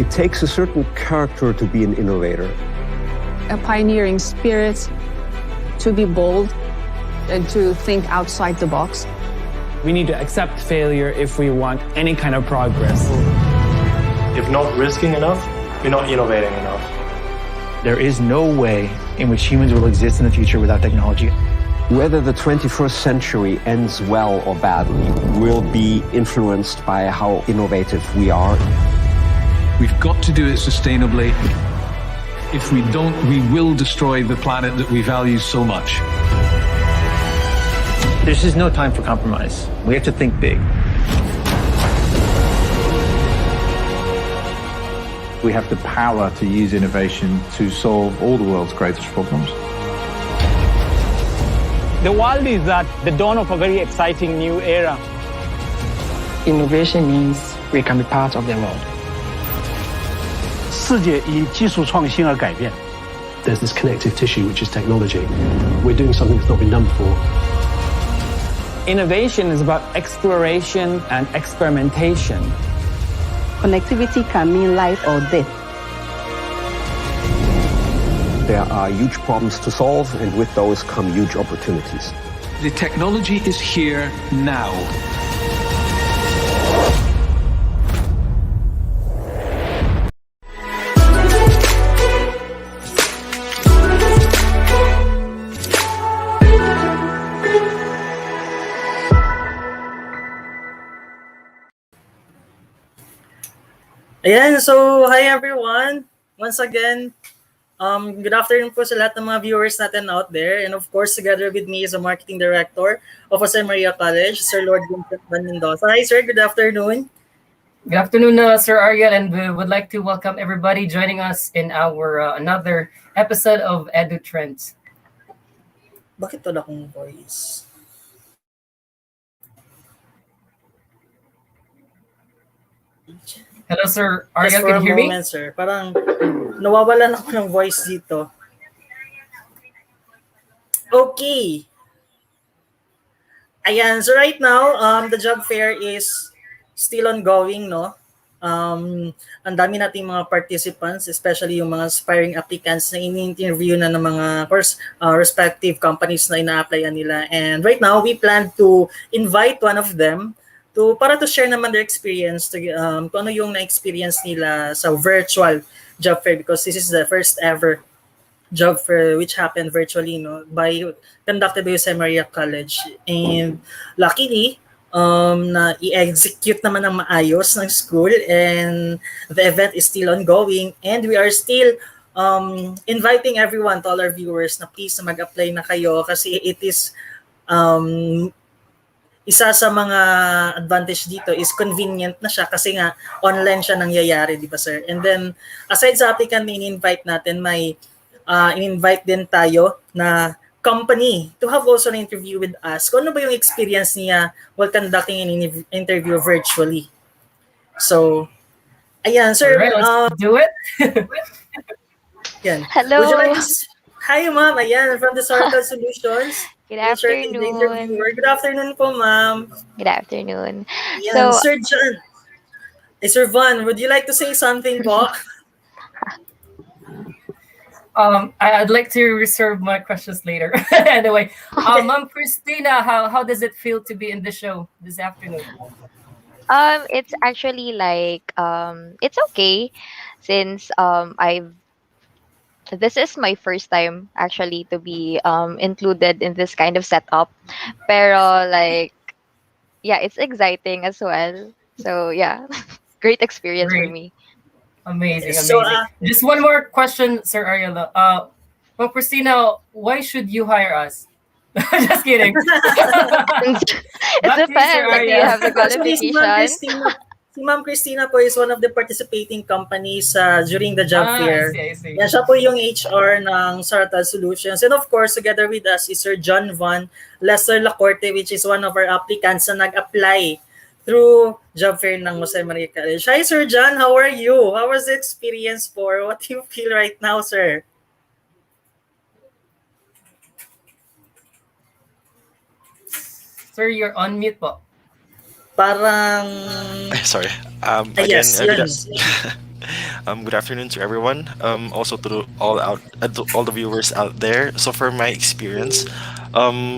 It takes a certain character to be an innovator. A pioneering spirit, to be bold, and to think outside the box. We need to accept failure if we want any kind of progress. If not risking enough, we're not innovating enough. There is no way in which humans will exist in the future without technology. Whether the 21st century ends well or badly will be influenced by how innovative we are. We've got to do it sustainably. If we don't, we will destroy the planet that we value so much. There's just no time for compromise. We have to think big. We have the power to use innovation to solve all the world's greatest problems. The world is at the dawn of a very exciting new era. Innovation means we can be part of the world. 世界因技术创新而改变. There's this connective tissue, which is technology. We're doing something that's not been done before. Innovation is about exploration and experimentation. Connectivity can mean life or death. There are huge problems to solve, and with those come huge opportunities. The technology is here now. Ayan, so hi everyone. Once again, good afternoon po sa lahat ng mga viewers natin out there. And of course, together with me is the Marketing Director of 𝗁𝗵𝗿𝗶𝗶 College, Sir Lord Vincent Van Mendoza. Hi sir, good afternoon. Good afternoon, Sir Ariel, and we would like to welcome everybody joining us in our another episode of EduTrends. Bakit wala akong voice? Hello, Sir Ariel, can you hear me? Sir. Parang nawawalan ako ng voice dito. Okay. Ayan, so right now, the job fair is still ongoing, no? Ang dami nating mga participants, especially yung mga aspiring applicants na in-interview na ng mga respective companies na ina-applyan nila. And right now, we plan to invite one of them para to share naman their experience, kung ano yung na-experience nila sa virtual job fair, because this is the first ever job fair which happened virtually, no, conducted by 𝗁𝗵𝗿𝗶𝗶 College. And luckily, na i-execute naman ng maayos ng school, and the event is still ongoing, and we are still inviting everyone, to all our viewers, na please na mag-apply na kayo kasi it is isa sa mga advantage dito is convenient na siya kasi nga online siya nangyayari, di ba sir? And then aside sa applicant na in-invite natin, may in-invite din tayo na company to have also an interview with us. Kung ano ba yung experience niya while conducting an interview virtually. So, ayan, sir. All right, let's do it. Yan. Hello. Hi, ma'am. Ayan, from the Sortal Solutions. Good afternoon. Good afternoon po, ma'am. Good afternoon. Ayan, So, Sir John. Sir Von, would you like to say something po? I'd like to reserve my questions later. Anyway, Ma'am Christina, how does it feel to be in the show this afternoon? it's actually like it's okay since this is my first time actually to be included in this kind of setup. Pero like, yeah, it's exciting as well. So yeah, great experience for me. Amazing, amazing. So, just one more question, Sir Ariel. Well, Christina, why should you hire us? Just kidding. It depends. Like, you have the qualification. Si Ma'am Christina po is one of the participating companies during the job fair. I see. Yan, siya po yung HR ng Sortal Solutions. And of course, together with us is Sir John Von Lester Lacorte, which is one of our applicants na nag-apply through job fair ng 𝗁𝗵𝗿𝗶𝗶 College. Hi, Sir John. How are you? How was the experience for? What do you feel right now, sir? Sir, you're on mute po. Parang... Sorry. Yes, Good afternoon to everyone. Also to all the viewers out there. So for my experience,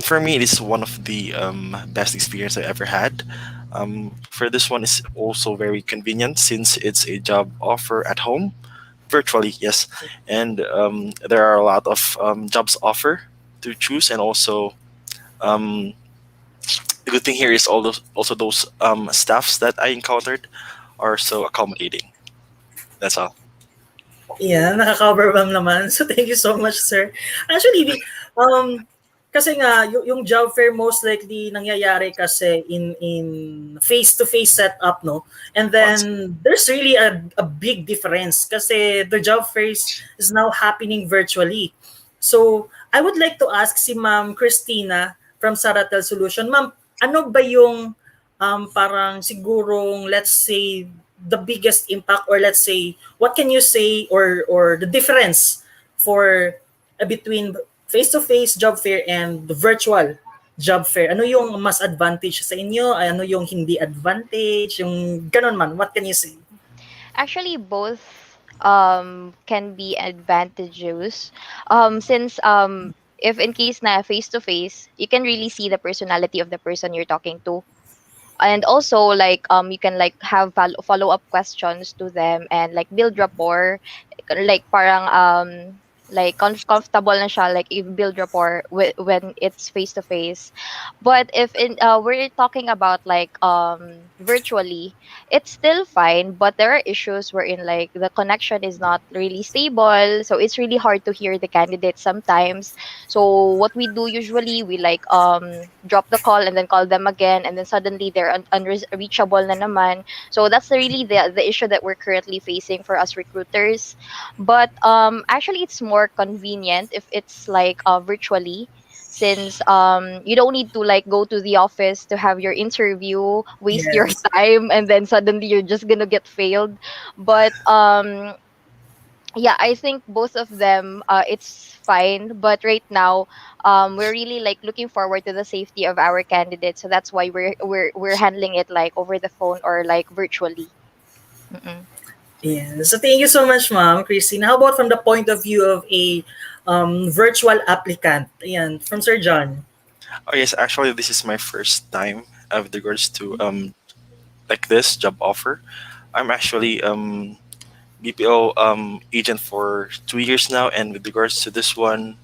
for me it is one of the best experience I ever had. For this one is also very convenient since it's a job offer at home, virtually, yes, and there are a lot of jobs offer to choose, and also um, the good thing here is also those staffs that I encountered are so accommodating. That's all. Yeah, nakaka-overwhelm naman. So thank you so much, sir. Actually, kasi nga yung job fair most likely nangyayari kasi in face-to-face setup, no? And then there's really a big difference kasi the job fairs is now happening virtually. So I would like to ask si Ma'am Christina from Saratel Solution. Ma'am, ano ba yung parang sigurong, let's say, the biggest impact, or let's say, what can you say, or the difference for between face-to-face job fair and the virtual job fair? Ano yung mas advantage sa inyo? Ano yung hindi advantage? Yung ganun man, what can you say? Actually, both can be advantageous. Since if in case na face-to-face, you can really see the personality of the person you're talking to. And also, like, you can like have follow-up questions to them and like build rapport, like parang like comfortable na siya, like build rapport when it's face to face. But if we're talking about like virtually, it's still fine, but there are issues wherein like the connection is not really stable, so it's really hard to hear the candidates sometimes. So what we do usually, we like drop the call and then call them again, and then suddenly they're unreachable na naman. So that's really the issue that we're currently facing for us recruiters. But actually it's more convenient if it's like virtually, since you don't need to like go to the office to have your interview, waste your time, and then suddenly you're just gonna get failed. But yeah, I think both of them it's fine, but right now we're really like looking forward to the safety of our candidates, so that's why we're handling it like over the phone or like virtually. Yeah. So thank you so much, Ma'am Christine. How about from the point of view of a virtual applicant? Ayan, from Sir John. Oh yes, actually this is my first time with regards to like this job offer. I'm actually BPO agent for 2 years now, and with regards to this one,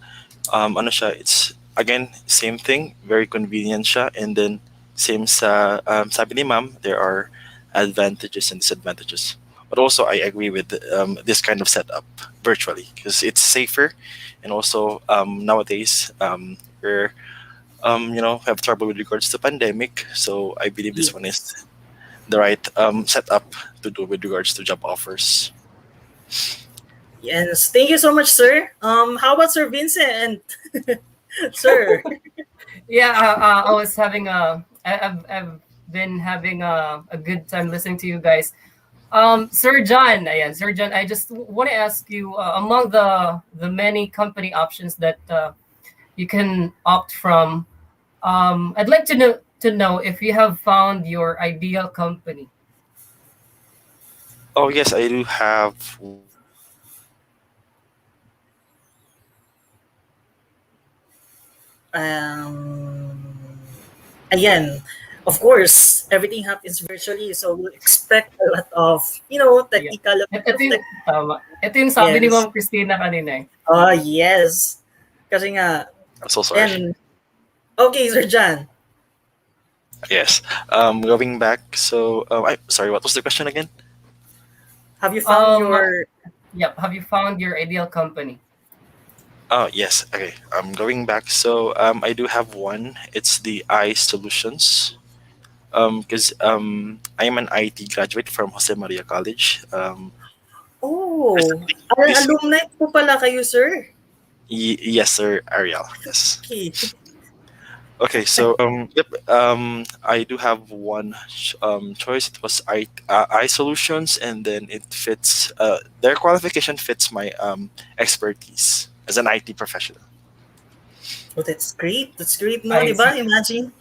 ano siya, it's again same thing, very convenient siya, and then same sa sabi ni Ma'am, there are advantages and disadvantages. But also I agree with this kind of setup virtually because it's safer, and also nowadays we're have trouble with regards to pandemic, so I believe this one is the right setup to do with regards to job offers. Yes, thank you so much, sir. How about Sir Vincent? Sir. Yeah, I was having I've been having a good time listening to you guys. Sir John, Sir John, I just want to ask you, among the many company options that you can opt from, I'd like to know if you have found your ideal company. Oh yes, I do have. Again, of course, everything happens virtually, so we'll expect a lot of, technical. Ito yung sabi ni Ma'am Christina kanina eh. Oh, yes. Kasi nga. I'm so sorry. Okay, Sir John. Yes. Going back, so sorry, what was the question again? Have you found your? Yep. Have you found your ideal company? Oh yes. Okay. Going back, so I do have one. It's the 𝗶𝗍 Solutions. Because I'm an IT graduate from 𝗁𝗵𝗿𝗶 College. Alumni po pala kayo, sir? Yes, sir, Ariel. Yes. Okay. Okay, so yep. I do have one choice. It was 𝗶𝗍 Solutions, and then it fits. Their qualification fits my expertise as an IT professional. Oh, that's great. That's great, no, diba? Imagine.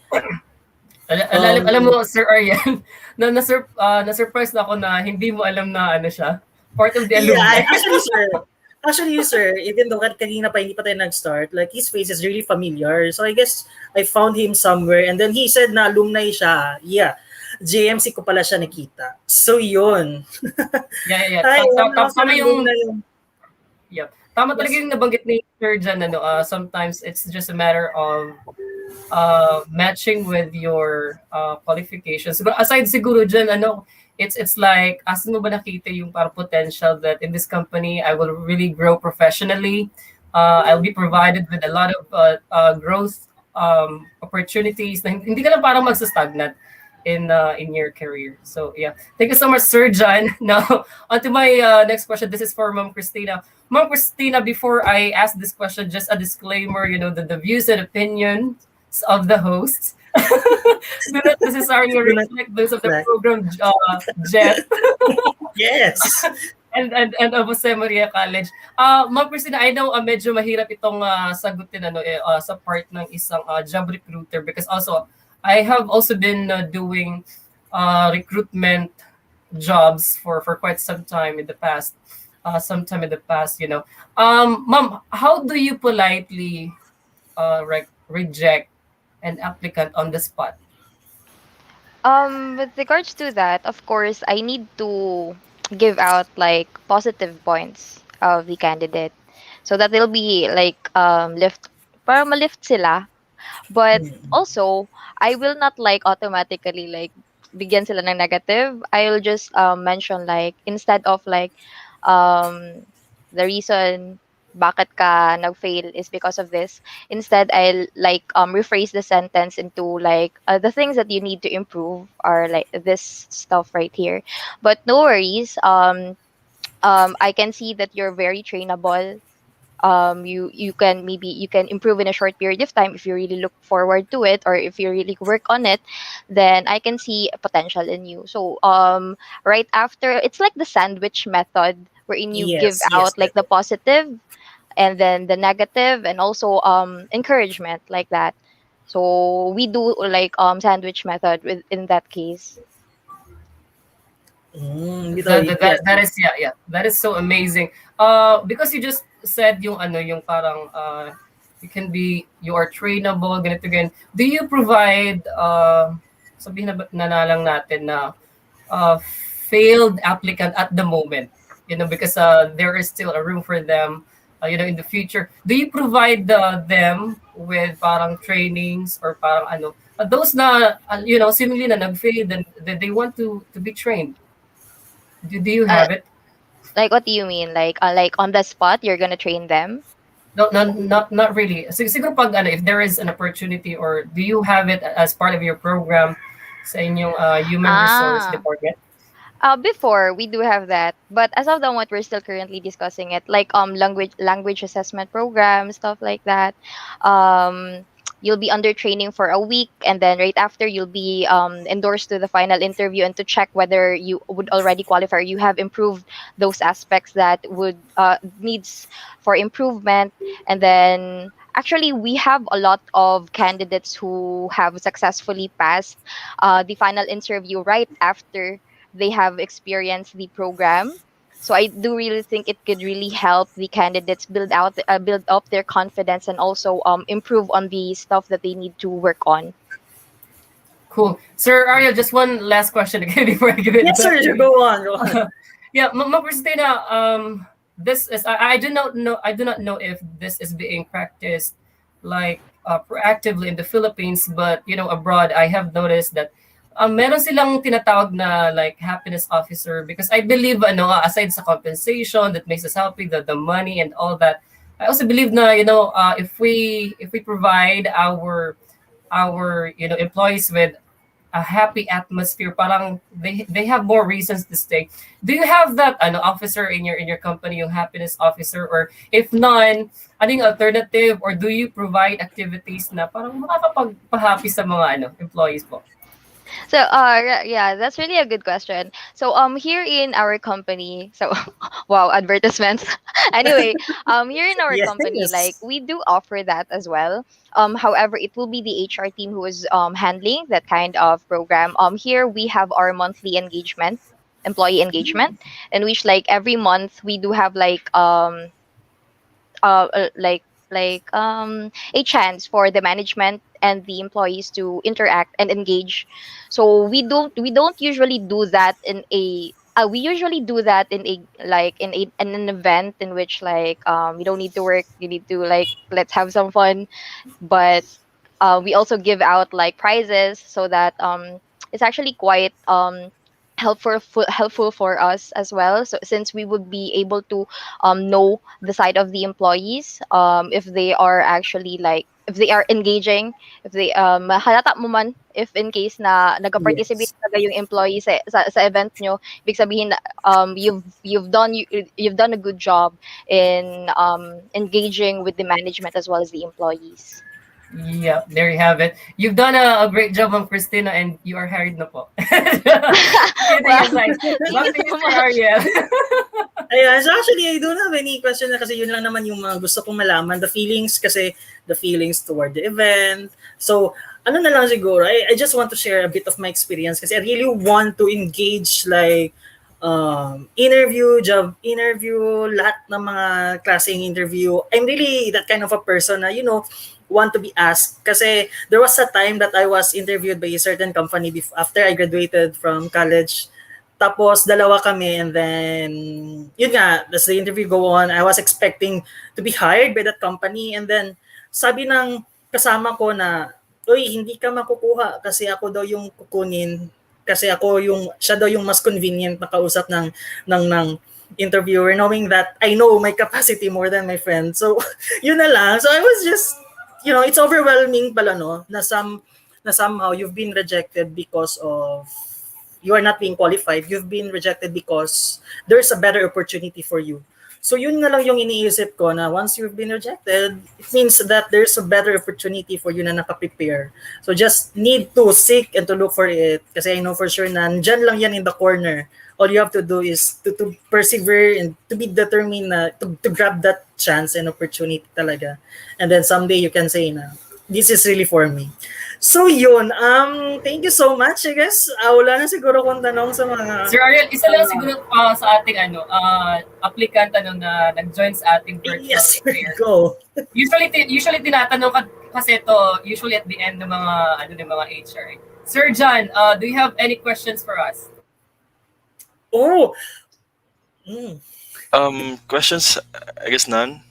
Alam mo, Sir Ariel, na-surprise na ako na hindi mo alam na ano siya, part of the Yeah, alumni. actually, sir, even though kanina pa hindi pa tayo nag-start, like his face is really familiar. So I guess I found him somewhere and then he said na alumni siya. Yeah. JMC ko pala siya nakita. So yun. Yeah. Ay, Tama yung alumni yung Yep. Tama talaga yung nabanggit ni Sir Jan, sometimes it's just a matter of matching with your qualifications. But aside siguro dyan, it's like, asan mo ba nakita yung parang potential that in this company, I will really grow professionally. I'll be provided with a lot of growth opportunities na hindi ka lang parang magsastagnant in your career. So yeah, thank you so much, Sir John. Now, on to my next question. This is for Ma'am Christina. Ma'am Christina, before I ask this question, just a disclaimer, the views and opinions of the hosts do not necessarily reflect those of the program, Jeff. Yes. and of Jose Maria College. Ma'am Christina, I know medyo mahirap itong sagutin sa part ng isang job recruiter because also I have also been doing recruitment jobs for quite some time in the past. Ma'am, how do you politely reject an applicant on the spot? With regards to that, of course, I need to give out like positive points of the candidate so that they'll be like para ma-lift sila. But also, I will not like automatically like bigyan sila ng negative. I'll just mention like instead of like the reason bakit ka nag-fail is because of this. Instead, I'll like rephrase the sentence into like the things that you need to improve are like this stuff right here. But no worries. I can see that you're very trainable. You can improve in a short period of time if you really look forward to it or if you really work on it, then I can see a potential in you. So right after, it's like the sandwich method wherein you give out like the positive and then the negative and also encouragement like that. So we do like sandwich method in that case. That is so amazing. Because you just said yung parang you are trainable, ganito again. Do you provide sabihin na lang natin na failed applicant at the moment, because there is still a room for them in the future. Do you provide them with parang trainings or parang those na seemingly na nag-fail then they want to be trained? Do you have it? Like, what do you mean? Like on the spot, you're gonna train them? No, not really. Siguro pag if there is an opportunity, or do you have it as part of your program sa inyong human resource department? Before we do have that, but as of the moment, we're still currently discussing it, like language assessment program, stuff like that. You'll be under training for a week, and then right after you'll be endorsed to the final interview and to check whether you would already qualify or you have improved those aspects that would needs for improvement. And then actually we have a lot of candidates who have successfully passed the final interview right after they have experienced the program. So I do really think it could really help the candidates build up their confidence and also improve on the stuff that they need to work on. Cool. Sir Ariel, just one last question again before I give it. Yes, sir. Go on. Yeah, Ma'am Christina, this is I do not know if this is being practiced like proactively in the Philippines, but abroad I have noticed that meron silang tinatawag na like happiness officer, because I believe aside sa compensation that makes us happy, the money and all that, I also believe na if we provide our employees with a happy atmosphere, parang they have more reasons to stay. Do you have that officer in your company, yung happiness officer, or if none, anong alternative, or do you provide activities na parang makakapagpa-happy sa mga employees po? So yeah, that's really a good question. So here in our company, so wow, advertisements. Anyway, here in our company, like we do offer that as well. However, it will be the HR team who is handling that kind of program. Here we have our monthly engagement. employee engagement, in which like every month we do have like a chance for the management and the employees to interact and engage. So we don't usually do that in a we usually do that in a like in an event in which like you don't need to work, you need to like let's have some fun. But we also give out like prizes, so that it's actually quite helpful for us as well. So since we would be able to know the side of the employees, if they are actually like if they are engaging, if they halata mo man if in case na nagka-participate talaga yung employee sa event nyo, ibig sabihin na you've done a good job in engaging with the management as well as the employees. Yeah, there you have it. You've done a great job, Ma'am Christina, and you are hired na po. Ayan, so actually, I don't have any question na kasi yun lang naman yung mga gusto kong malaman. The feelings toward the event. So, ano na lang siguro, I just want to share a bit of my experience kasi I really want to engage like interview, job interview, lahat ng mga klaseng interview. I'm really that kind of a person na, want to be asked. Kasi there was a time that I was interviewed by a certain company after I graduated from college. Tapos dalawa kami, and then yun nga, as the interview go on, I was expecting to be hired by that company, and then sabi ng kasama ko na, "Uy, hindi ka makukuha kasi ako daw yung kukunin, kasi siya daw yung mas convenient na kausap ng interviewer, knowing that I know my capacity more than my friend." So yun na lang. So I was just, it's overwhelming pala, no, na somehow you've been rejected because of you are not being qualified. You've been rejected because there's a better opportunity for you. So yun na lang yung iniisip ko, na once you've been rejected, it means that there's a better opportunity for you na nakaprepare. So just need to seek and to look for it. Kasi I know for sure na nandyan lang yan in the corner. All you have to do is to persevere and to be determined na to grab that chance and opportunity talaga. And then someday you can say na, this is really for me. So yun, thank you so much. I guess wala na siguro kung tanong sa mga... Sir Ariel, isa lang siguro sa ating applicant na nag-join sa ating virtual yes, fair. Go. Usually tinatanong kasi ito usually at the end ng mga HR. Sir John, do you have any questions for us? Oh. Questions? I guess none.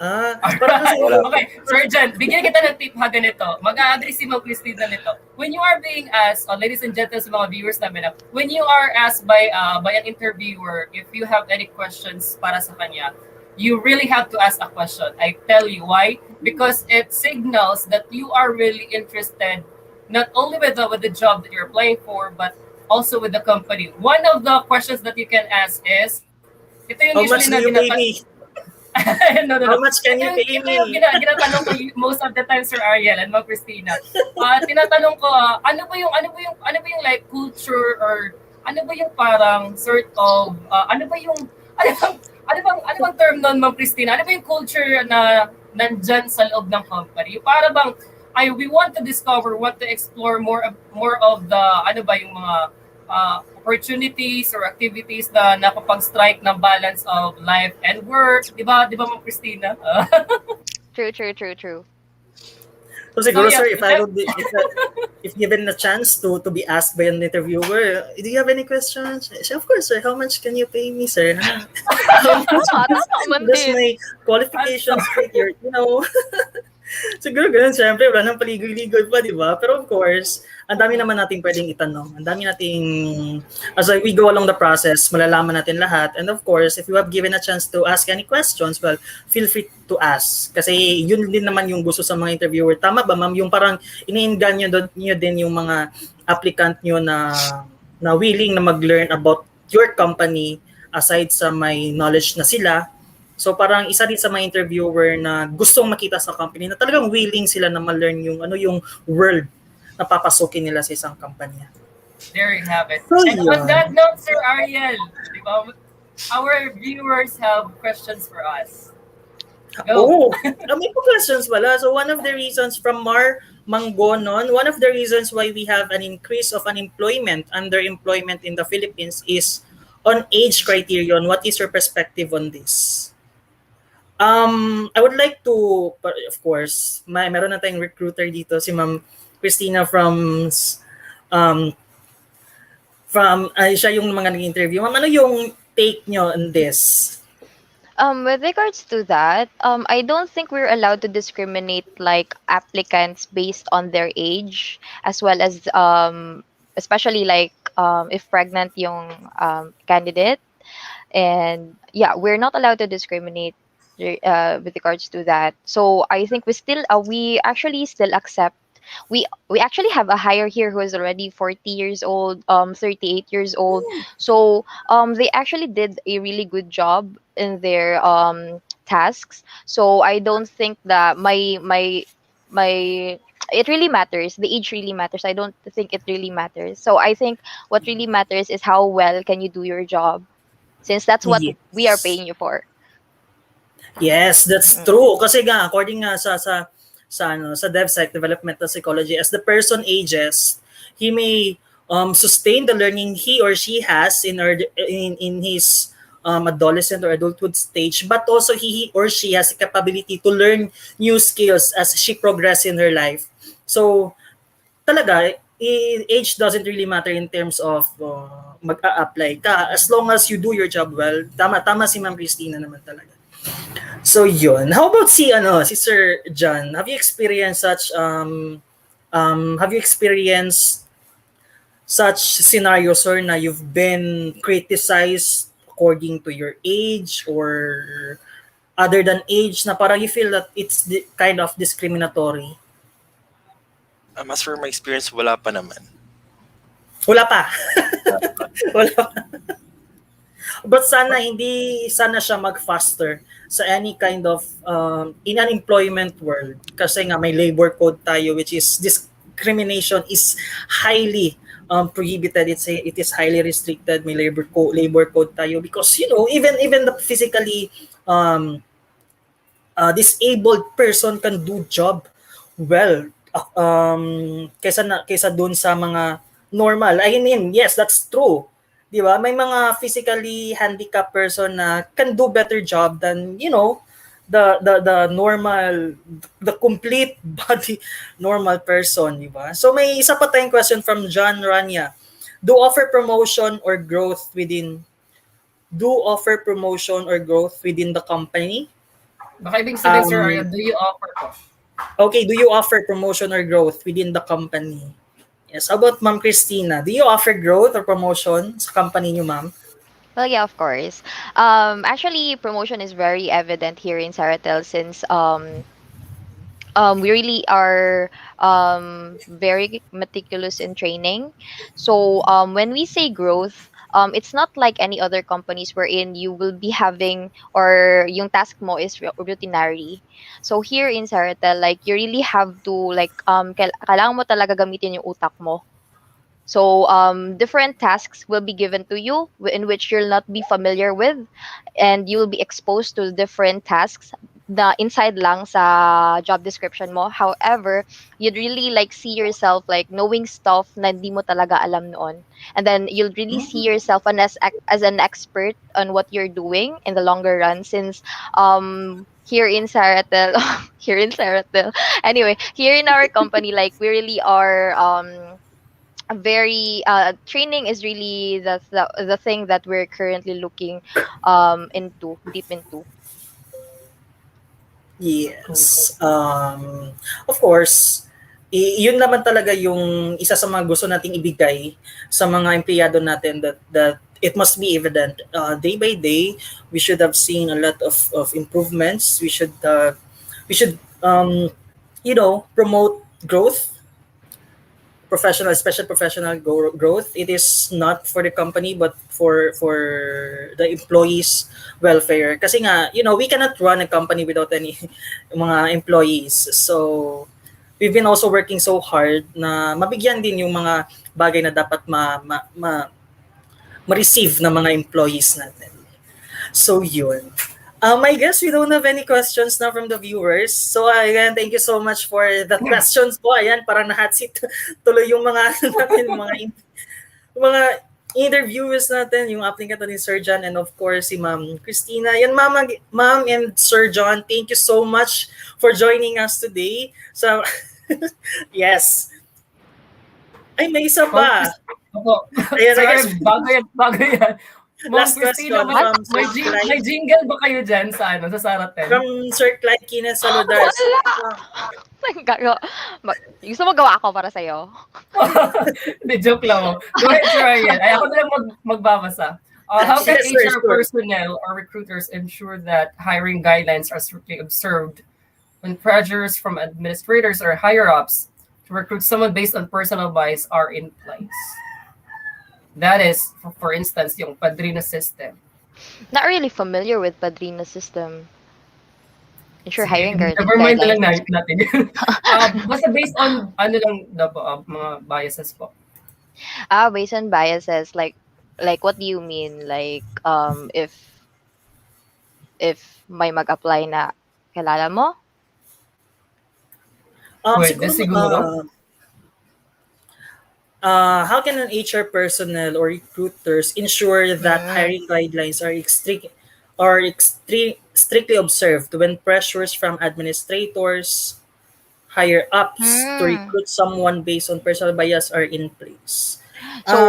Okay, Sir John, bigyan kita ng tip ha ganito. Mag-a-agree si Ma'am Christina nito. When you are being asked, ladies and gentlemen, sa mga viewers namin, when you are asked by an interviewer if you have any questions para sa kanya, you really have to ask a question. I tell you why. Because it signals that you are really interested not only with the job that you're applying for, but also with the company. One of the questions that you can ask is, ito yung how much do you pay me? No. How much can you pay me? Ito yung ginatanong ko most of the time, Sir Ariel and Ma'am Christina. Tinatanong ko, ano ba yung like culture, or ano ba yung parang sort of ano bang term nun, Ma'am Christina? Ano ba yung culture na nandyan sa loob ng company? Yung para bang we want to discover, want to explore more of the yung mga opportunities or activities na nakapag-strike ng balance of life and work. Di ba Ma'am Christina? True. So siguro, sir, if given a chance to be asked by an interviewer, do you have any questions? Of course, sir. How much can you pay me, sir? That's my qualifications figure, Siguro ganun, syempre, wala nang paligoy-ligoy pa, di ba? Pero of course, ang dami naman natin pwedeng itanong. Ang dami nating, as we go along the process, malalaman natin lahat. And of course, if you have given a chance to ask any questions, well, feel free to ask. Kasi yun din naman yung gusto sa mga interviewer. Tama ba, ma'am? Yung parang iniinganyo nyo din yung mga applicant nyo na willing na mag-learn about your company aside sa may knowledge na sila. So parang isa din sa mga interviewer na gustong makita sa company na talagang willing sila na ma-learn yung world na papasukin nila sa isang kampanya. There you have it. So, and on that note, Sir Ariel, our viewers have questions for us. Go. May questions pala. So one of the reasons from Mar Manggonon, one of the reasons why we have an increase of unemployment, underemployment in the Philippines is on age criterion. What is your perspective on this? I would like to, of course, meron na tayong recruiter dito, si Ma'am Christina siya yung mga nag-interview. Ma'am, ano yung take nyo on this? With regards to that, I don't think we're allowed to discriminate like applicants based on their age, as well as especially like if pregnant yung candidate. And yeah, we're not allowed to discriminate with regards to that. So I think we actually still accept. We actually have a hire here who is already 40 years old, 38 years old. So they actually did a really good job in their tasks. So I don't think that it really matters. The age really matters. I don't think it really matters. So I think what really matters is how well can you do your job, since that's what we are paying you for. Yes, that's true. Kasi nga, according nga sa DevPsych, developmental psychology, as the person ages, he may sustain the learning he or she has in his adolescent or adulthood stage, but also he or she has the capability to learn new skills as she progresses in her life. So, talaga, age doesn't really matter in terms of mag-a-apply ka. As long as you do your job well, tama si Ma'am Christina naman talaga. So yun. How about si Sir John? Have you experienced such scenarios, sir, na you've been criticized according to your age or other than age, na parang you feel that it's kind of discriminatory? As for my experience, wala pa naman. Wala pa. Wala pa. But sana siya mag-faster sa any kind of in an employment world, kasi nga may labor code tayo, which is discrimination is highly prohibited. It is highly restricted. May labor code tayo because even the physically disabled person can do job well kaysa doon sa mga normal. I mean, yes, that's true. Di ba? May mga physically handicapped person na can do better job than, the normal, the complete body normal person, di ba? So may isa pa tayong question from John Rania. Do offer promotion or growth within the company? Baka ibig sabihin, sir, do you offer po? Okay, do you offer promotion or growth within the company? Yes. How about Ma'am Christina? Do you offer growth or promotion sa company niyo, ma'am? Well, yeah, of course. Actually, promotion is very evident here in 𝗁𝗲 since we really are very meticulous in training. So when we say growth, it's not like any other companies wherein you will be having or yung task mo is routinary. So here in 𝗁𝗲, like you really have to kailangan mo talaga gamitin yung utak mo. So different tasks will be given to you in which you'll not be familiar with, and you will be exposed to different tasks na inside lang sa job description mo. However, you'd really see yourself knowing stuff na hindi mo talaga alam noon. And then you'll really see yourself as an expert on what you're doing in the longer run, since here in 𝗁𝗲, anyway, here in our company, we really are very training is really the thing that we're currently looking deep into. Yes. Of course, yun naman talaga yung isa sa mga gusto nating ibigay sa mga empleyado natin, that it must be evident. Day by day, we should have seen a lot of improvements. We should promote growth, especially professional growth. It is not for the company but for the employees' welfare. Kasi nga, we cannot run a company without any mga employees. So we've been also working so hard na mabigyan din yung mga bagay na dapat ma-receive ng mga employees natin. So yun. I guess we don't have any questions now from the viewers. So again, thank you so much for the questions po. Ayan, parang na-hot seat tuloy yung mga natin, mga interviewers natin, yung applicant ni Sir John and of course si Ma'am Christina. Yan, Ma'am and Sir John, thank you so much for joining us today. So yes. Ay, may isa pa. Ayan, sorry, bago yan. Last Christina, question. May jingle ba kayo dyan sa Saraten? From Sir 𝗁𝗏𝗏 Saludars. Gusto mo gawa ako para sa'yo? Hindi, joke lang. Go ahead, try it. Ay, ako na lang magbabasa. How can HR personnel or recruiters ensure that hiring guidelines are strictly observed when pressures from administrators or higher-ups to recruit someone based on personal bias are in place? That is, for instance, yung Padrino system. Not really familiar with Padrino system. Ensure hiring guidelines. Never mind na lang natin. Basta based on mga biases po. Based on biases, like what do you mean? Like if may mag-apply na kilala mo? Siguro. How can an HR personnel or recruiters ensure that hiring guidelines are strictly observed when pressures from administrators, higher ups to recruit someone based on personal bias are in place? So,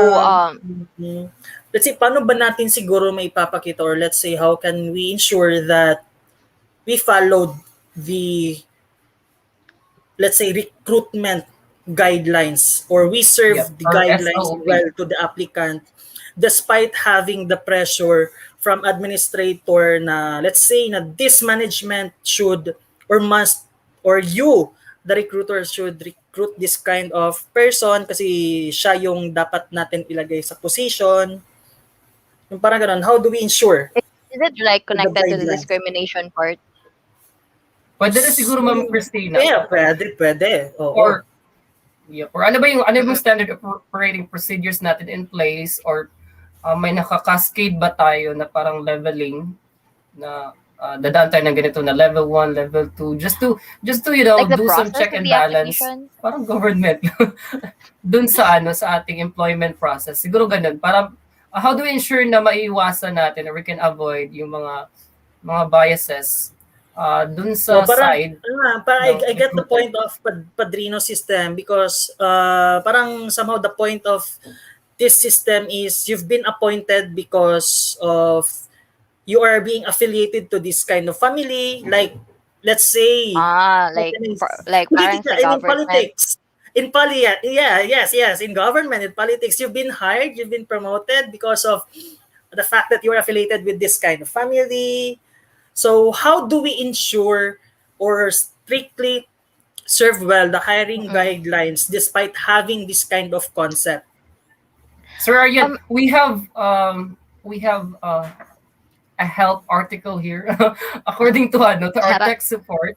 let's say, paano ba natin siguro maipapakita, or let's say, how can we ensure that we followed the, let's say, recruitment guidelines, or we serve the guidelines well to the applicant despite having the pressure from administrator na, let's say, na this management should or must, or you, the recruiter, should recruit this kind of person kasi siya yung dapat natin ilagay sa position. Yung parang ganun, how do we ensure? Is it like connected to the discrimination part? Pwede na siguro, Ma'am Christina. Yeah, pwede. Or ano ba yung standard operating procedures natin in place, or may naka-cascade ba tayo na parang leveling na dadaan tayo ng ganito na level 1, level 2 just to like do some check and balance, parang government dun sa sa ating employment process. Siguro ganun, para how do we ensure na maiiwasan natin, or we can avoid yung mga biases dun sa side. I get the point of Padrino system, because parang somehow the point of this system is you've been appointed because of you are being affiliated to this kind of family, like let's say politics. In government, in politics, you've been hired, you've been promoted because of the fact that you're affiliated with this kind of family. So how do we ensure or strictly serve well the hiring guidelines despite having this kind of concept? Sir Aryan, we have a help article here. According to our tech support,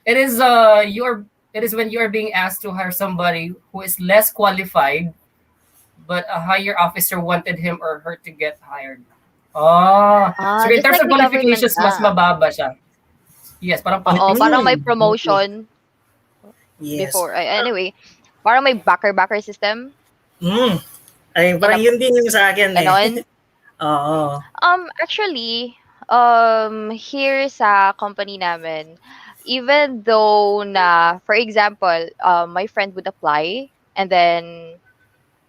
it is when you are being asked to hire somebody who is less qualified, but a higher officer wanted him or her to get hired. So in terms of qualifications, mas mababa siya. Yes, parang parang may promotion before. Anyway, parang may backer system. Ay, parang yun din yung sa akin eh. Oo. Actually, here sa company namin, even though na, for example, my friend would apply, and then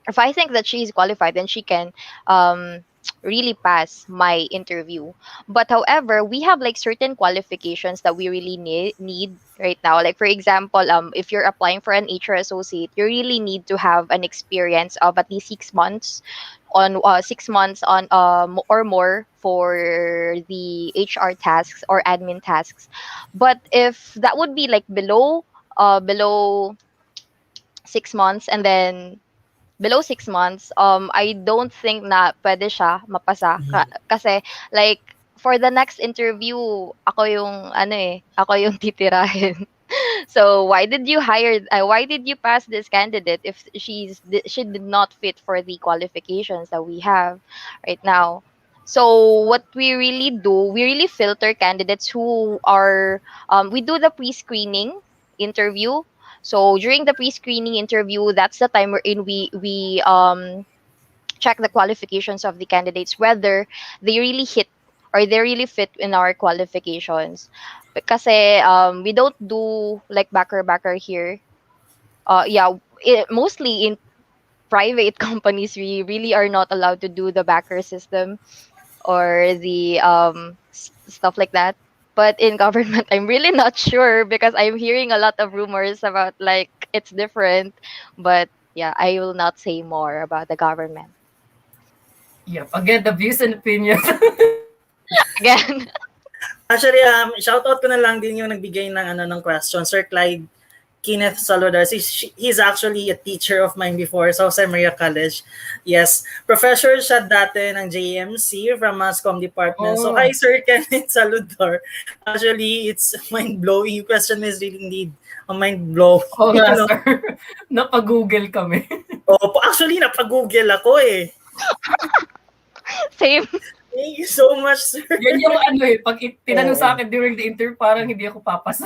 if I think that she's qualified, then she can really pass my interview. But however, we have like certain qualifications that we really need right now. Like for example, if you're applying for an HR associate, you really need to have an experience of at least 6 months on 6 months on or more for the HR tasks or admin tasks. But if that would be like below 6 months, and then below 6 months, I don't think na pwede siya mapasa. Kasi like for the next interview, ako yung titirahin. So why did you pass this candidate if she did not fit for the qualifications that we have right now? So what we really do, we really filter candidates who are, we do the pre-screening interview. So during the pre-screening interview, that's the time wherein we check the qualifications of the candidates, whether they really hit or they really fit in our qualifications. Because we don't do like backer here. Yeah, mostly in private companies, we really are not allowed to do the backer system or the stuff like that. But in government, I'm really not sure because I'm hearing a lot of rumors about like it's different. But yeah, I will not say more about the government. Yep. Again, the views and opinions. Again. Actually, shout out ko na lang din yung nagbigay ng question, Sir Clyde Kenneth Salvador. He's actually a teacher of mine before sa Jose Maria College. Yes, professor siya dati ng JMC from Mass Comm Department. So hi Sir Kenneth Salvador. Actually, it's mind-blowing. Yung question is really indeed a mind-blowing. Oo nga, sir. Napag-google kami. Actually, napag-google ako eh. Same. Thank you so much, sir. Yan yung pag tinanong sa akin during the interview, parang hindi ako papasa.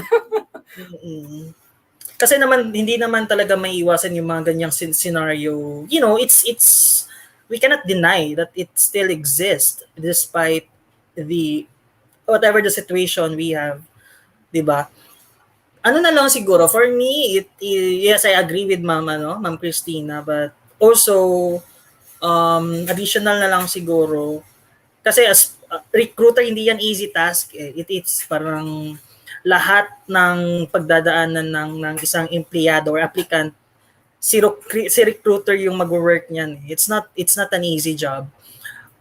Kasi naman, hindi naman talaga maiiwasan yung mga ganyang scenario. You know, it's we cannot deny that it still exists despite the whatever the situation we have, 'di ba? Ano na lang siguro for me, yes, I agree with Ma'am Christina, but also additional na lang siguro kasi as recruiter hindi yan easy task. It's parang lahat ng pagdadaanan ng isang empleyado or applicant, si recruiter yung mag-work niyan. It's not an easy job.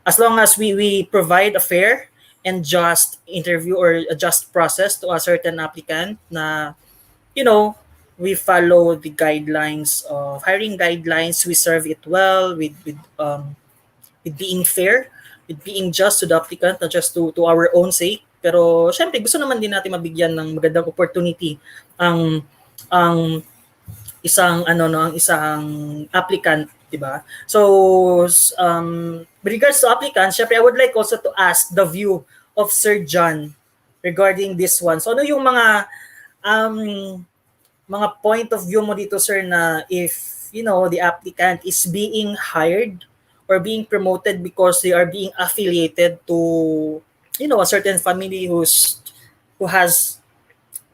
As long as we provide a fair and just interview or a just process to a certain applicant na, you know, we follow the guidelines of hiring guidelines, we serve it well with being fair, with being just to the applicant, not just to our own sake. Pero syempre gusto naman din natin mabigyan ng magandang opportunity ang isang applicant, 'di ba? So with regards to applicants, syempre I would like also to ask the view of Sir John regarding this one. So ano yung mga point of view mo dito, sir, na if the applicant is being hired or being promoted because they are being affiliated to a certain family who has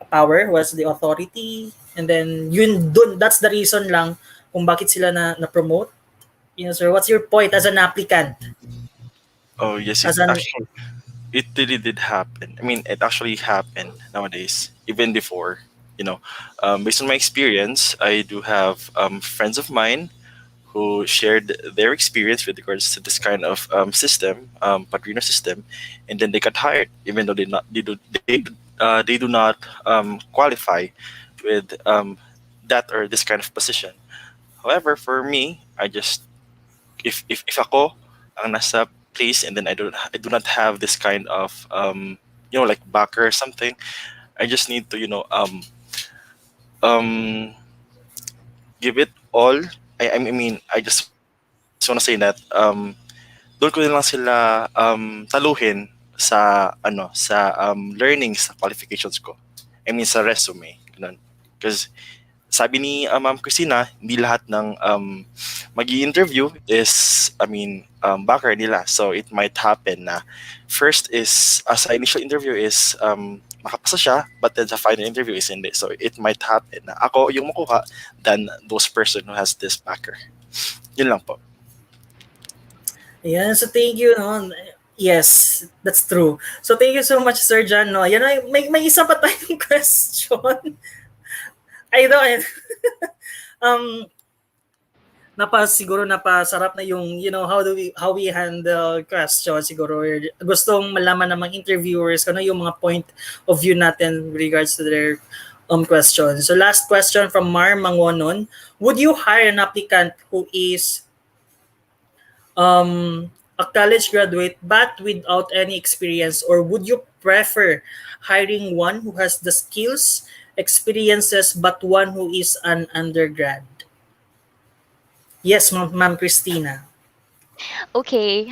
power, who has the authority, and then that's the reason lang kung bakit sila na promote. Sir, what's your point as an applicant? Oh yes, it really did happen. I mean, it actually happened nowadays, even before. Based on my experience, I do have friends of mine who shared their experience with regards to this kind of system, padrino system, and then they got hired, even though they do not qualify with that or this kind of position. However, for me, I just if ako ang nasa place and then I do not have this kind of like backer or something, I just need to give it all. I mean, I just want to say that doon ko lang sila taluhin sa learning sa qualifications ko. I mean sa resume, ganun. Because sabi ni Ma'am Christina, hindi lahat ng magi-interview is backer nila. So it might happen na first is sa initial interview is makapasa siya, but then sa final interview is hindi. So it might happen na ako yung makuha than those person who has this backer. Yun lang po. Ayan, so thank you. Yes, that's true. So thank you so much, Sir John. Yan, may isa pa tayong question. Siguro napasarap na yung how we handle questions. Siguro gustong malaman ng mga interviewers yung mga point of view natin with regards to their questions. So last question from Mar Mangonon: would you hire an applicant who is a college graduate but without any experience, or would you prefer hiring one who has the skills, experiences, but one who is an undergrad? Yes, Ma'am Christina. Okay.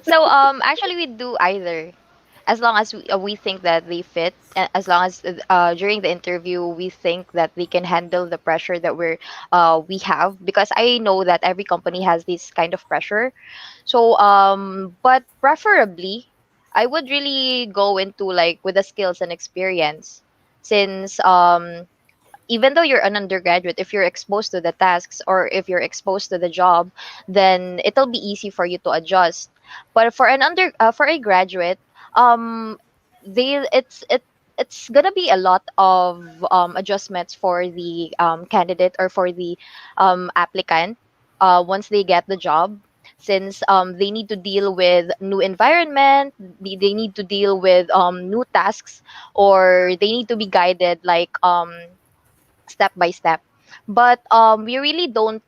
So actually we do either, as long as we think that they fit, as long as during the interview we think that they can handle the pressure that we have, because I know that every company has this kind of pressure. So but preferably I would really go into like with the skills and experience, since even though you're an undergraduate, if you're exposed to the tasks or if you're exposed to the job, then it'll be easy for you to adjust. But for for a graduate, um, it's gonna be a lot of adjustments for the candidate or for the applicant once they get the job, since they need to deal with new environment, they need to deal with new tasks, or they need to be guided like step by step. But we really don't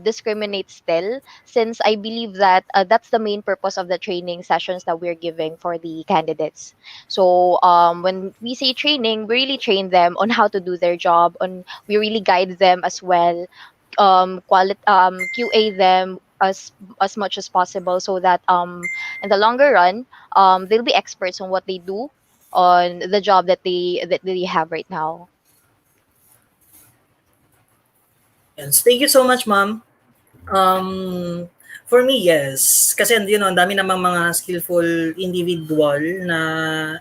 discriminate still, since I believe that that's the main purpose of the training sessions that we're giving for the candidates. So when we say training, we really train them on how to do their job, on we really guide them as well, QA them as much as possible, so that in the longer run they'll be experts on what they do on the job that they have right now. Yes. Thank you so much, ma'am. For me, yes. Kasi ang dami namang mga skillful individual na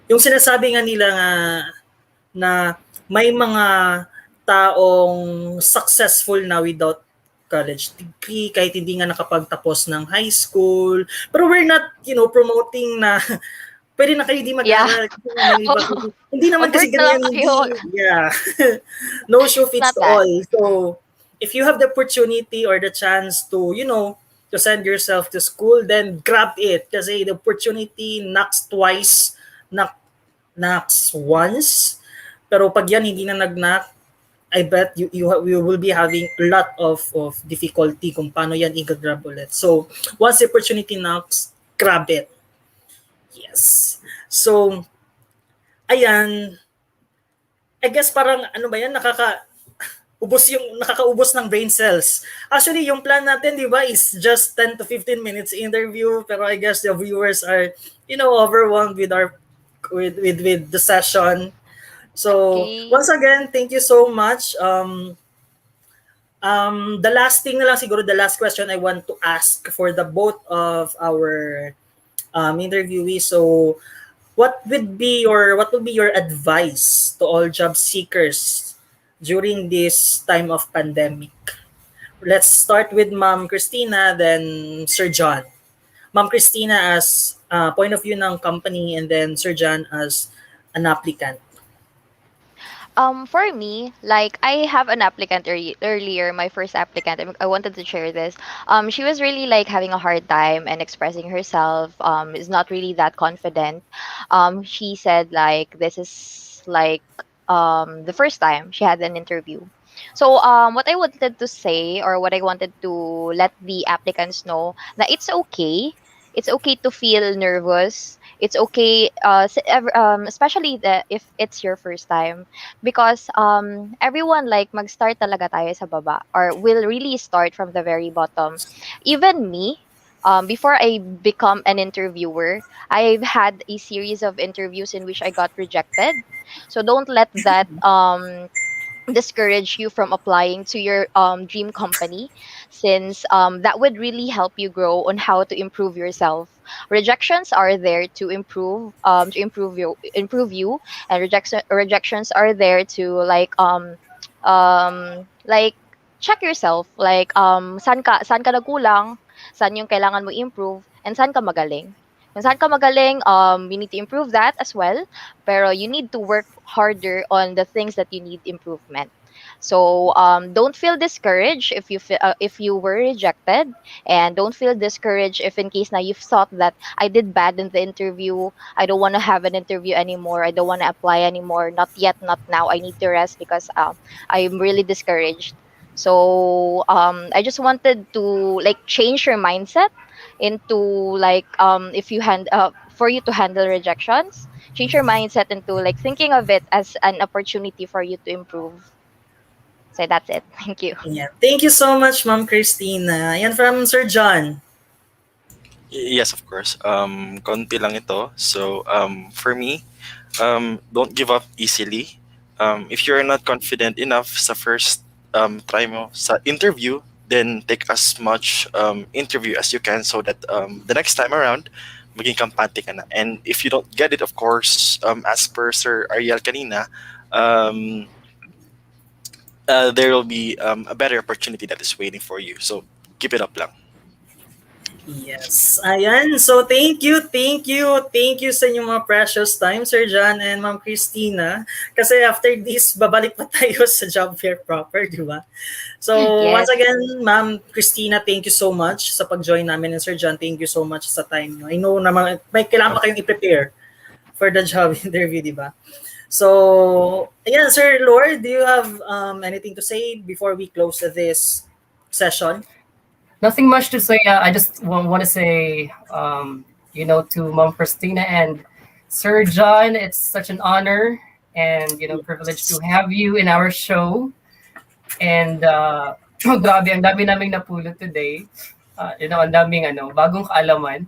yung sinasabi nga nila nga na may mga taong successful na without college degree, kahit hindi nga nakapagtapos ng high school. Pero we're not, promoting na pwede na kayo di mag-aral. Hindi naman kasi ganyan. Yeah. No shoe fits all. So, if you have the opportunity or the chance to, to send yourself to school, then grab it. Kasi the opportunity knocks twice, knocks once. Pero pag yan hindi na nag-knock, I bet you will be having a lot of difficulty kung paano yan i-grab ulit. So, once the opportunity knocks, grab it. Yes. So, ayan. I guess parang nakakaubos ng brain cells. Actually, yung plan natin, di ba, is just 10 to 15 minutes interview, pero I guess the viewers are, overwhelmed with with the session. So, once again, thank you so much. The last thing na lang siguro, the last question I want to ask for the both of our interviewees. So, what will be your advice to all job seekers during this time of pandemic? Let's start with Ma'am Christina, then Sir John. Ma'am Christina as point of view ng company, and then Sir John as an applicant. For me, like I have an applicant earlier, my first applicant. I wanted to share this. She was really like having a hard time and expressing herself. Is not really that confident. She said like this is like the first time she had an interview. So what I wanted to say, or what I wanted to let the applicants know, that it's okay. It's okay to feel nervous. It's okay, especially if it's your first time, because everyone like mag-start talaga tayo sa baba, or will really start from the very bottom. Even me, before I become an interviewer, I've had a series of interviews in which I got rejected. So don't let that discourage you from applying to your dream company, since that would really help you grow on how to improve yourself. Rejections are there to improve you, and rejections are there to like check yourself, like saan ka nagkulang, saan yung kailangan mo improve, and saan ka magaling. Kung saan ka magaling, you need to improve that as well. Pero you need to work harder on the things that you need improvement. So don't feel discouraged if you were rejected, and don't feel discouraged if in case now you've thought that I did bad in the interview, I don't want to have an interview anymore, I don't want to apply anymore, not yet, not now, I need to rest because I'm really discouraged. So I just wanted to like change your mindset into like if you for you to handle rejections, change your mindset into like thinking of it as an opportunity for you to improve. So that's it. Thank you. Yeah. Thank you so much, Ma'am Christina. And from Sir John. Yes, of course. Konti lang ito. So, for me, don't give up easily. If you're not confident enough sa first try mo sa interview, then take as much interview as you can so that the next time around, maging kampante ka na. And if you don't get it, of course, as per Sir Ariel kanina, there will be a better opportunity that is waiting for you. So, keep it up lang. Yes. Ayan. So, thank you sa inyong mga precious time, Sir John and Ma'am Christina. Kasi after this, babalik pa tayo sa job fair proper, di ba? So, Yes. once again, Ma'am Christina, thank you so much sa pag-join namin. And Sir John, thank you so much sa time nyo. I know naman, may kailangan pa kayong i-prepare for the job interview, di ba? So, ayan, Sir Lord, do you have anything to say before we close this session? Nothing much to say. I just want to say, to Mom Christina and Sir John, it's such an honor and, privilege to have you in our show. And, grabe, ang dami naming napulot today. Ang daming, bagong kaalaman.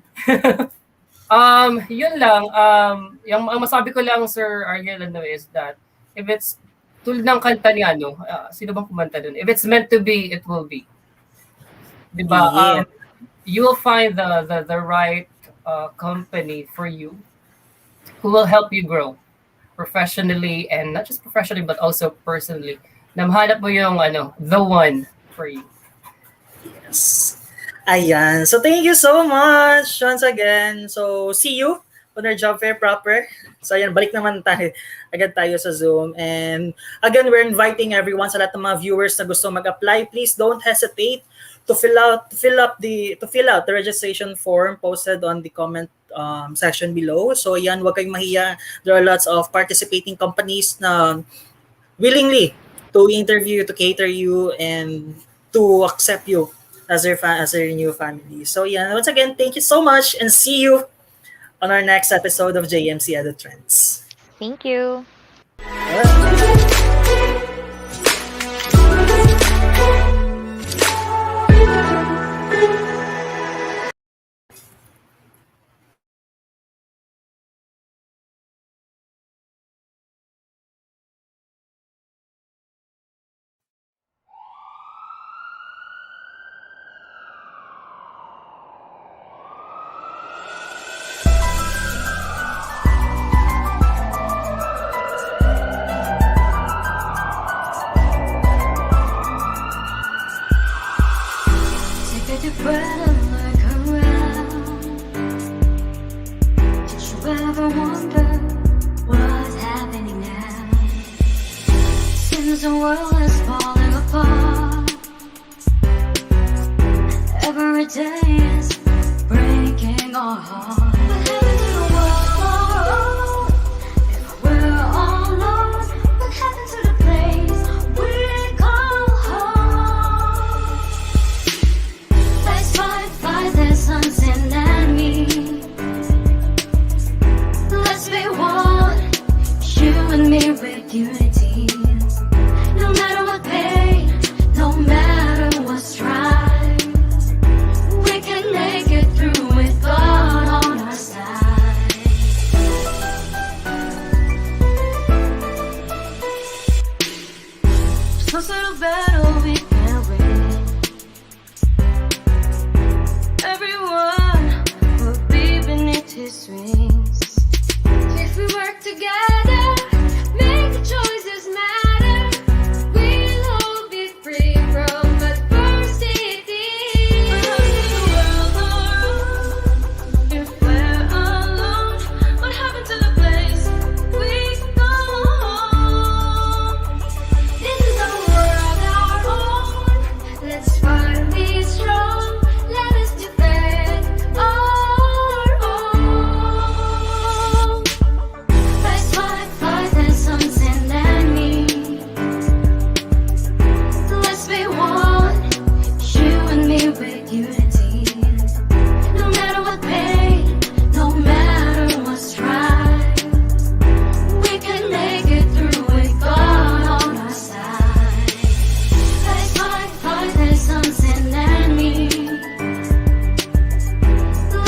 Yun lang. Ang masabi ko lang, Sir Ariel, is that if it's, tulad ng kanta ni, sino bang kumanta dun? If it's meant to be, it will be. Diba? Yeah. You will find the right company for you who will help you grow professionally, and not just professionally but also personally. Namahanap mo yung the one for you. Yes. Ayan. So thank you so much once again. So see you on our job fair proper. So ayan, balik naman tayo agad tayo sa Zoom. And again, we're inviting everyone, sa lahat ng mga viewers na gusto mag-apply, please don't hesitate to fill out the registration form posted on the comment section below. So yan, wag kayong mahiya. There are lots of participating companies na willingly to interview, to cater you, and to accept you as their new family. So yan, once again, thank you so much and see you on our next episode of JMC EduTrends. Thank you. The world is falling apart. Every day is breaking our heart. What happened to the world? If we're all lost, what happened to the place we call home? Let's fight the sunset and me. Let's be one, you and me with unity. No matter what pain, no matter what strife, we can make it through with God on our side. Some sort of battle we can win. Everyone will be beneath his wings. If we work together, make the choices matter.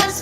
Let's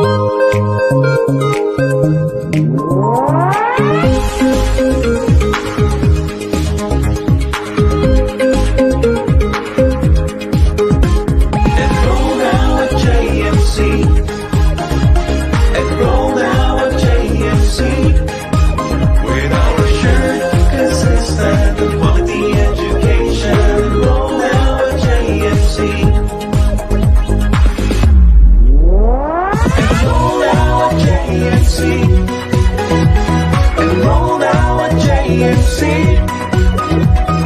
Enroll now at JMC. Enroll now at JMC. With our assured, consistent, and quality education. Enroll now at JMC. Enroll now at JMC. Enroll now at JMC.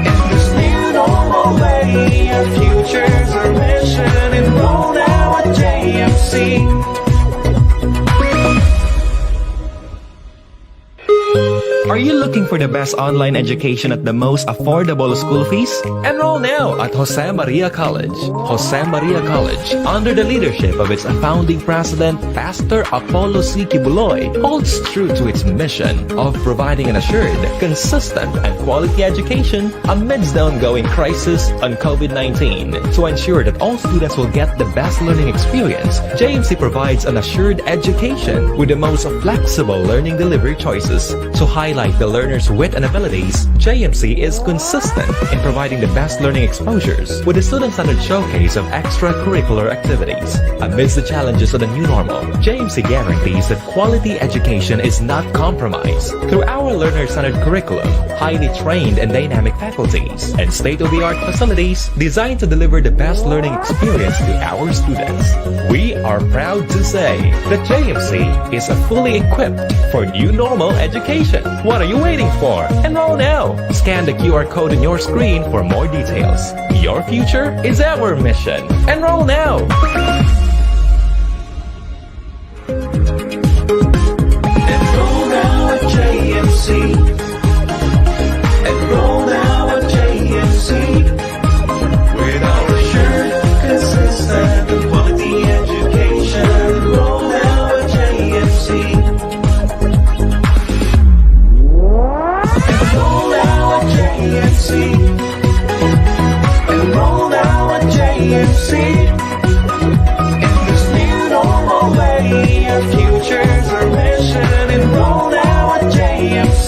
In this new normal way, our futures are mission. Enroll now at JMC. Are you looking for the best online education at the most affordable school fees? Enroll now at 𝗁𝗵𝗿𝗀 College. 𝗁𝗵𝗿𝗀 College, under the leadership of its founding president, Pastor 𝗁𝗵𝗿 holds true to its mission of providing an assured, consistent, and quality education amidst the ongoing crisis on COVID-19. To ensure that all students will get the best learning experience, JMC provides an assured education with the most flexible learning delivery choices. To highlight the learner's wit and abilities, JMC is consistent in providing the best learning exposures with a student-centered showcase of extracurricular activities. Amidst the challenges of the new normal, JMC guarantees that quality education is not compromised through our learner-centered curriculum, highly trained and dynamic faculties, and state-of-the-art facilities designed to deliver the best learning experience to our students. We are proud to say that JMC is fully equipped for new normal education. What are you waiting for? Enroll now! Scan the QR code on your screen for more details. Your future is our mission. Enroll now! Enroll now at JMC. Enroll now at JMC. With our assured, consistent, and quality education. Enroll now at JMC. Enroll now at JMC. Enroll now at JMC. In this new normal way, our futures are mission. Enroll now at JMC.